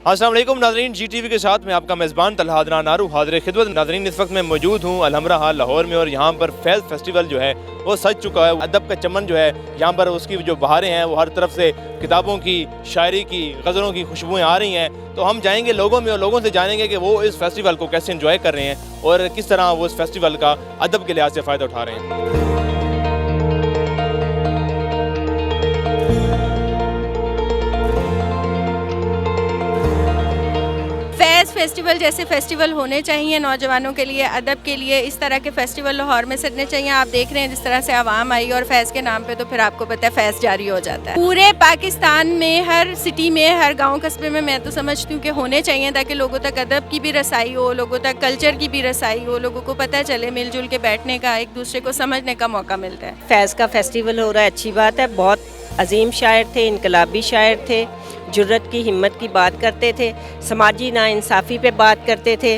अस्सलाम वालेकुम नाज़रीन, GTV के साथ मैं आपका मेज़बान तलहा अदनान नारू हाज़िर खिदमत। नाज़रीन, इस वक्त मैं मौजूद हूँ अलहमरा हाल लाहौर में और यहाँ पर फैज़ फेस्टिवल जो है वो सज चुका है। अदब का चमन जो है यहाँ पर उसकी जो बहारें हैं वो हर तरफ से किताबों की, शायरी की, गज़लों की खुशबुएँ आ रही हैं। तो हम जाएंगे लोगों में और लोगों से जानेंगे कि वो इस फेस्टिवल को कैसे इंजॉय कर रहे हैं और किस तरह वो इस फेस्टिवल का अदब के लिहाज से फ़ायदा उठा रहे हैं। फैज़ फेस्टिवल जैसे फेस्टिवल होने चाहिए नौजवानों के लिए, अदब के लिए। इस तरह के फेस्टिवल लाहौर में सजने चाहिए। आप देख रहे हैं जिस तरह से आवाम आई और फैज़ के नाम पे तो फिर आपको पता है फैज़ जारी हो जाता है। पूरे पाकिस्तान में हर सिटी में, हर गांव कस्बे में मैं तो समझती हूँ कि होने चाहिए ताकि लोगों तक अदब की भी रसाई हो, लोगों तक कल्चर की भी रसाई हो, लोगों को पता चले, मिलजुल के बैठने का, एक दूसरे को समझने का मौका मिलता है। फैज़ का फेस्टिवल हो रहा है, अच्छी बात है। बहुत अजीम शायर थे, इनकलाबी शायर थे, जुर्रत की, हिम्मत की बात करते थे, समाजी नाइंसाफ़ी पे बात करते थे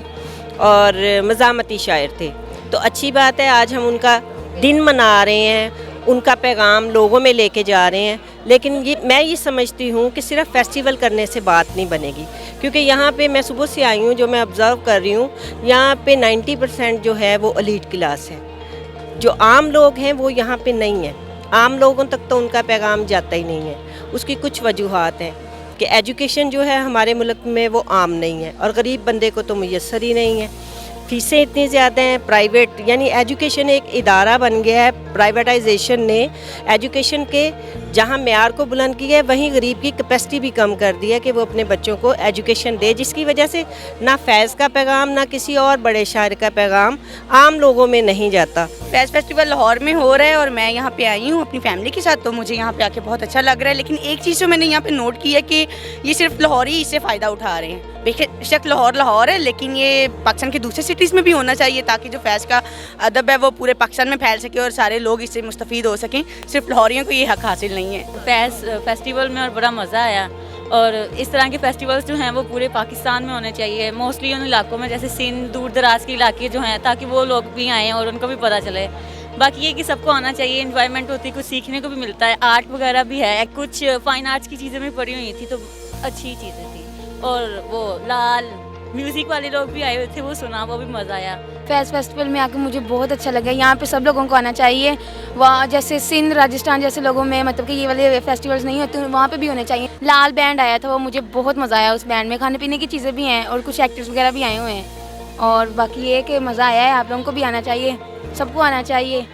और मज़ामती शायर थे। तो अच्छी बात है, आज हम उनका दिन मना रहे हैं, उनका पैगाम लोगों में लेके जा रहे हैं। लेकिन मैं ये समझती हूँ कि सिर्फ फेस्टिवल करने से बात नहीं बनेगी, क्योंकि यहाँ पे मैं सुबह से आई हूँ, जो मैं ऑब्ज़र्व कर रही हूँ, यहाँ पे 90% जो है वो एलीट क्लास है। जो आम लोग हैं वो यहाँ पे नहीं है। आम लोगों तक तो उनका पैगाम जाता ही नहीं है। उसकी कुछ वजूहात हैं कि एजुकेशन जो है हमारे मुल्क में वो आम नहीं है और गरीब बंदे को तो मुयस्सर ही नहीं है। फ़ीसें इतनी ज़्यादा हैं, प्राइवेट यानी एजुकेशन एक इदारा बन गया है। प्राइवेटाइजेशन ने एजुकेशन के जहां मेयार को बुलंद किया है, वहीं गरीब की कैपेसिटी भी कम कर दी है कि वो अपने बच्चों को एजुकेशन दे, जिसकी वजह से ना फैज़ का पैगाम ना किसी और बड़े शायर का पैगाम आम लोगों में नहीं जाता। फैज़ फेस्टिवल लाहौर में हो रहा है और मैं यहाँ पे आई हूँ अपनी फैमिली के साथ, तो मुझे यहाँ पे आके बहुत अच्छा लग रहा है। लेकिन एक चीज़ जो मैंने यहाँ पे नोट की है कि ये सिर्फ लाहौर ही इससे फ़ायदा उठा रहे हैं। बेशक लाहौर लाहौर है, लेकिन ये पाकिस्तान के दूसरे सिटीज़ में भी होना चाहिए ताकि जो फैज़ का अदब है वो पूरे पाकिस्तान में फैल सके और सारे लोग इससे मुस्तफ़ीद हो सकें। सिर्फ लाहौरियों को ये हक़ हासिल नहीं है। फैज़ फेस्टिवल में और बड़ा मज़ा आया और इस तरह के फेस्टिवल्स जो हैं वो पूरे पाकिस्तान में होने चाहिए, मोस्टली उन इलाकों में जैसे सिंध, दूर दराज के इलाके जो हैं, ताकि वो लोग भी आएँ और उनको भी पता चले। बाकी ये कि सबको आना चाहिए, इन्जॉयमेंट होती है, कुछ सीखने को भी मिलता है, आर्ट वगैरह भी है, कुछ फ़ाइन आर्ट्स की चीज़ें भी पड़ी हुई थी तो अच्छी चीज़ें थी। और वो लाल म्यूज़िक वाले लोग भी आए हुए थे, वो सुना, वो भी मज़ा आया। फैज़ फेस्टिवल में आके मुझे बहुत अच्छा लगा। यहाँ पे सब लोगों को आना चाहिए। वहाँ जैसे सिंध, राजस्थान जैसे लोगों में मतलब कि ये वाले फेस्टिवल्स नहीं होते, वहाँ पे भी होने चाहिए। लाल बैंड आया था, वो मुझे बहुत मज़ा आया। उस बैंड में खाने पीने की चीज़ें भी हैं और कुछ एक्टर्स वगैरह भी आए हुए हैं। और बाकी ये कि मज़ा आया है, आप लोगों को भी आना चाहिए, सबको आना चाहिए।